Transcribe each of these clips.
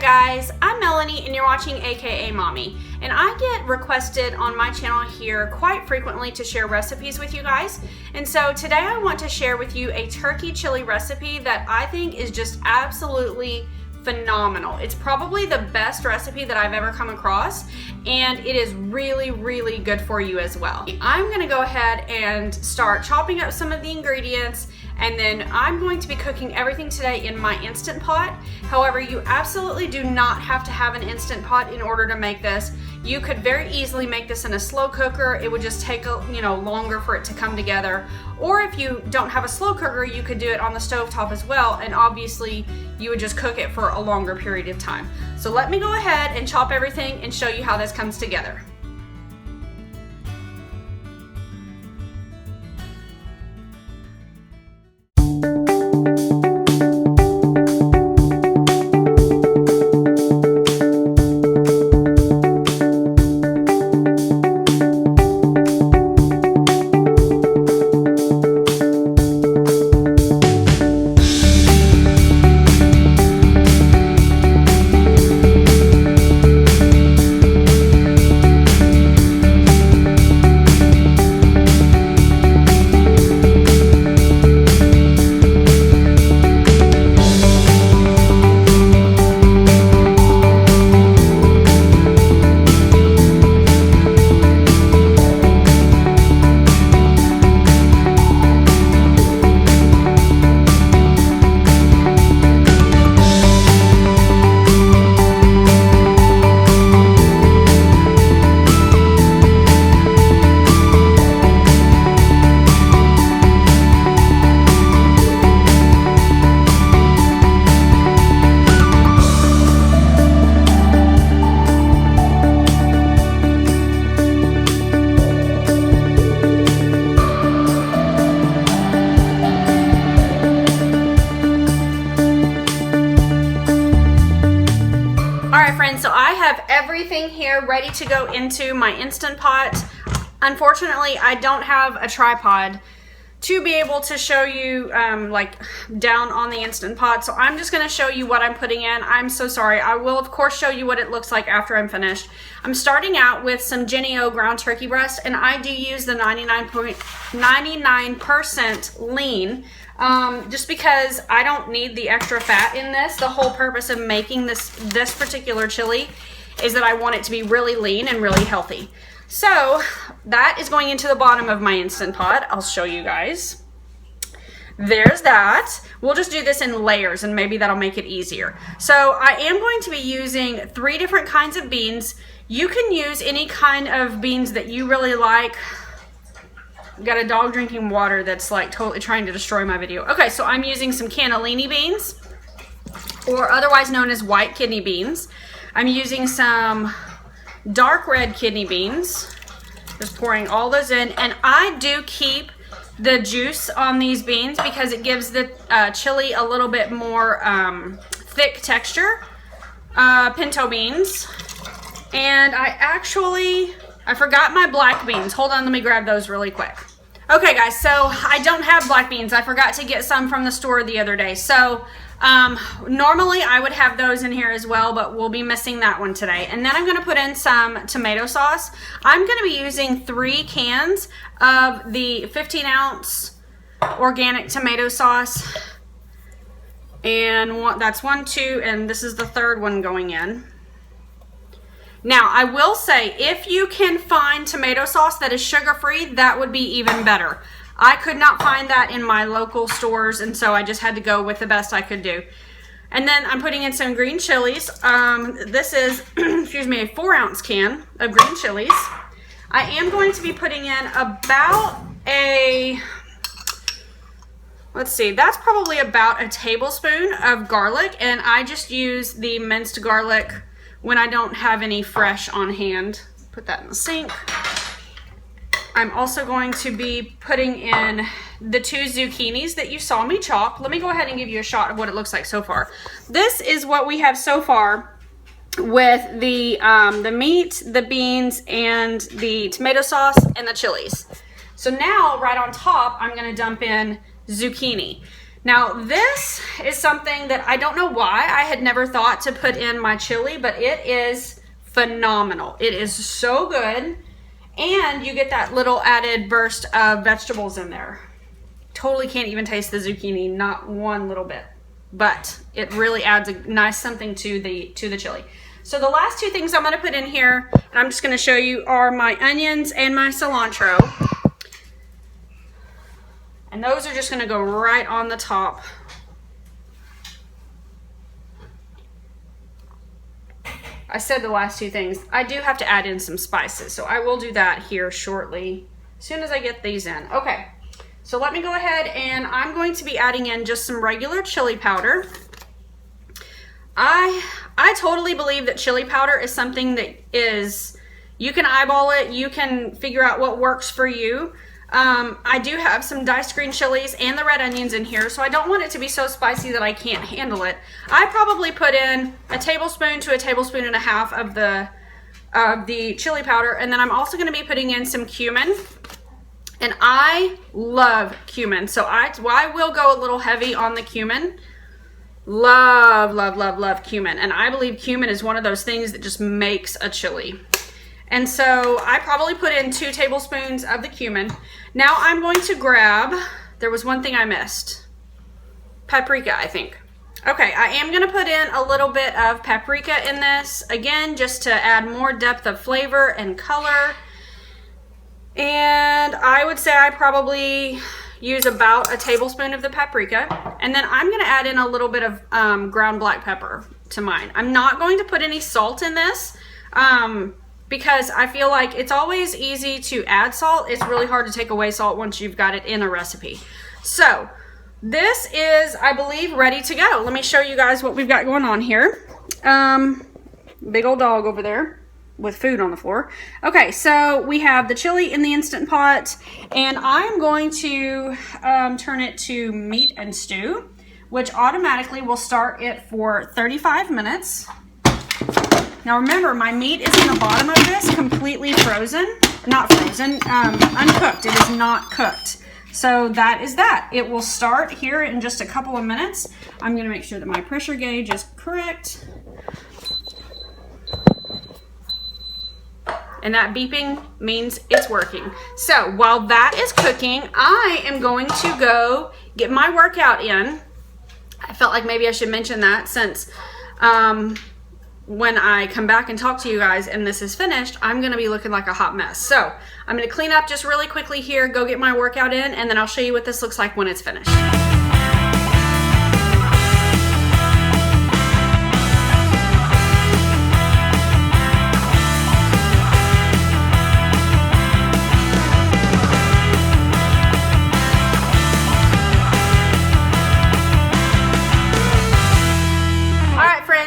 guys, I'm Melanie and you're watching akaMommy, and I get requested on my channel here quite frequently to share recipes with you guys. And so today I want to share with you a turkey chili recipe that I think is just absolutely phenomenal. It's probably the best recipe that I've ever come across, and it is really good for you as well. I'm gonna go ahead and start chopping up some of the ingredients, and then I'm going to be cooking everything today in my Instant Pot. However, you absolutely do not have to have an Instant Pot in order to make this. You could very easily make this in a slow cooker. It would just take longer for it to come together. Or if you don't have a slow cooker, you could do it on the stovetop as well, and obviously you would just cook it for a longer period of time. So let me go ahead and chop everything and show you how this comes together. So I have everything here ready to go into my Instant Pot. Unfortunately, I don't have a tripod to be able to show you like down on the Instant Pot. So I'm just going to show you what I'm putting in. I'm so sorry. I will of course show you what it looks like after I'm finished. I'm starting out with some Jennie-O ground turkey breast, and I do use the 99% lean. Just because I don't need the extra fat in this. The whole purpose of making this particular chili is that I want it to be really lean and really healthy. So that is going into the bottom of my Instant Pot. I'll show you guys. There's that. We'll just do this in layers and maybe that'll make it easier. So I am going to be using 3 different kinds of beans. You can use any kind of beans that you really like. Got a dog drinking water that's like totally trying to destroy my video. Okay, so I'm using some cannellini beans, or otherwise known as white kidney beans. I'm using some dark red kidney beans. Just pouring all those in, and I do keep the juice on these beans because it gives the chili a little bit more thick texture. Pinto beans, and I forgot my black beans. Hold on, let me grab those really quick. Okay guys, so I don't have black beans. I forgot to get some from the store the other day. So normally I would have those in here as well, but we'll be missing that one today. And then I'm gonna put in some tomato sauce. I'm gonna be using 3 cans of the 15-ounce organic tomato sauce. And that's 1, 2, and this is the 3rd one going in. Now, I will say, if you can find tomato sauce that is sugar-free, that would be even better. I could not find that in my local stores, and so I just had to go with the best I could do. And then I'm putting in some green chilies. This is, excuse me, a 4-ounce can of green chilies. I am going to be putting in about let's see, that's probably about a tablespoon of garlic, and I just use the minced garlic when I don't have any fresh on hand. Put that in the sink. I'm also going to be putting in the 2 zucchinis that you saw me chop. Let me go ahead and give you a shot of what it looks like so far. This is what we have so far with the meat, the beans, and the tomato sauce and the chilies. So now, right on top, I'm gonna dump in zucchini. Now this is something that I don't know why I had never thought to put in my chili, but it is phenomenal. It is so good, and you get that little added burst of vegetables in there. Totally can't even taste the zucchini, not one little bit, but it really adds a nice something to the chili. So the last two things I'm going to put in here, and I'm just going to show you, are my onions and my cilantro. And those are just going to go right on the top. I said the last two things. I do have to add in some spices, so I will do that here shortly, as soon as I get these in. Okay, so let me go ahead, and I'm going to be adding in just some regular chili powder. I totally believe that chili powder is something that is, you can eyeball it, you can figure out what works for you. I do have some diced green chilies and the red onions in here, so I don't want it to be so spicy that I can't handle it. I probably put in a tablespoon to a tablespoon and a half of the chili powder, and then I'm also going to be putting in some cumin. And I love cumin, so I will go a little heavy on the cumin. Love, love, love, love cumin, and I believe cumin is one of those things that just makes a chili. And so I probably put in 2 tablespoons of the cumin. Now I'm going to grab, there was one thing I missed. Paprika, I think. Okay, I am going to put in a little bit of paprika in this, again, just to add more depth of flavor and color. And I would say I probably use about a tablespoon of the paprika. And then I'm going to add in a little bit of ground black pepper to mine. I'm not going to put any salt in this. Because I feel like it's always easy to add salt. It's really hard to take away salt once you've got it in a recipe. So this is, I believe, ready to go. Let me show you guys what we've got going on here. Big old dog over there with food on the floor. Okay, so we have the chili in the Instant Pot, and I'm going to turn it to meat and stew, which automatically will start it for 35 minutes. Now remember, my meat is in the bottom of this, completely frozen. Not frozen, uncooked. It is not cooked. So that is that. It will start here in just a couple of minutes. I'm going to make sure that my pressure gauge is correct. And that beeping means it's working. So while that is cooking, I am going to go get my workout in. I felt like maybe I should mention that since when I come back and talk to you guys and this is finished, I'm going to be looking like a hot mess. So I'm going to clean up just really quickly here, go get my workout in, and then I'll show you what this looks like when it's finished.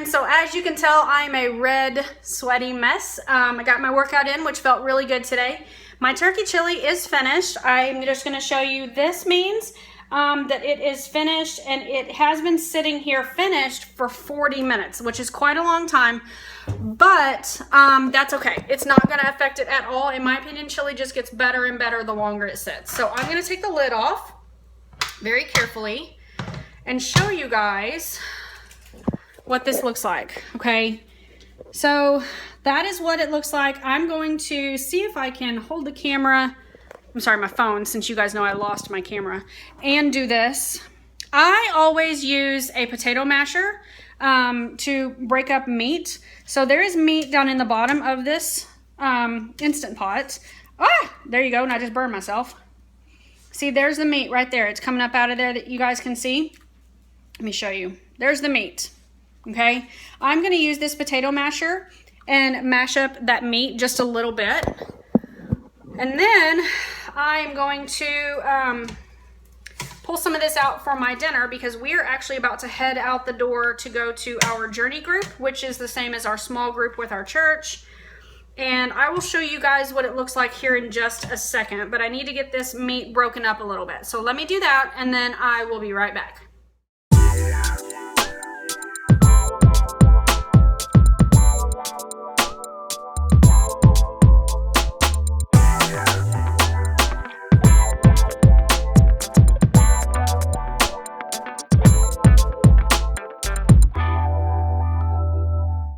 So as you can tell, I'm a red, sweaty mess. I got my workout in, which felt really good today. My turkey chili is finished. I'm just going to show you. This means that it is finished, and it has been sitting here finished for 40 minutes, which is quite a long time, but that's okay. It's not going to affect it at all. In my opinion, chili just gets better and better the longer it sits. So I'm going to take the lid off very carefully and show you guys what this looks like. Okay, so that is what it looks like. I'm going to see if I can hold the camera, I'm sorry, my phone, since you guys know I lost my camera, and do this. I always use a potato masher to break up meat. So there is meat down in the bottom of this Instant Pot. Ah, there you go, and I just burned myself. See, there's the meat right there. It's coming up out of there that you guys can see. Let me show you. There's the meat. Okay, I'm going to use this potato masher and mash up that meat just a little bit. And then I'm going to pull some of this out for my dinner, because we are actually about to head out the door to go to our journey group, which is the same as our small group with our church. And I will show you guys what it looks like here in just a second, but I need to get this meat broken up a little bit. So let me do that, and then I will be right back.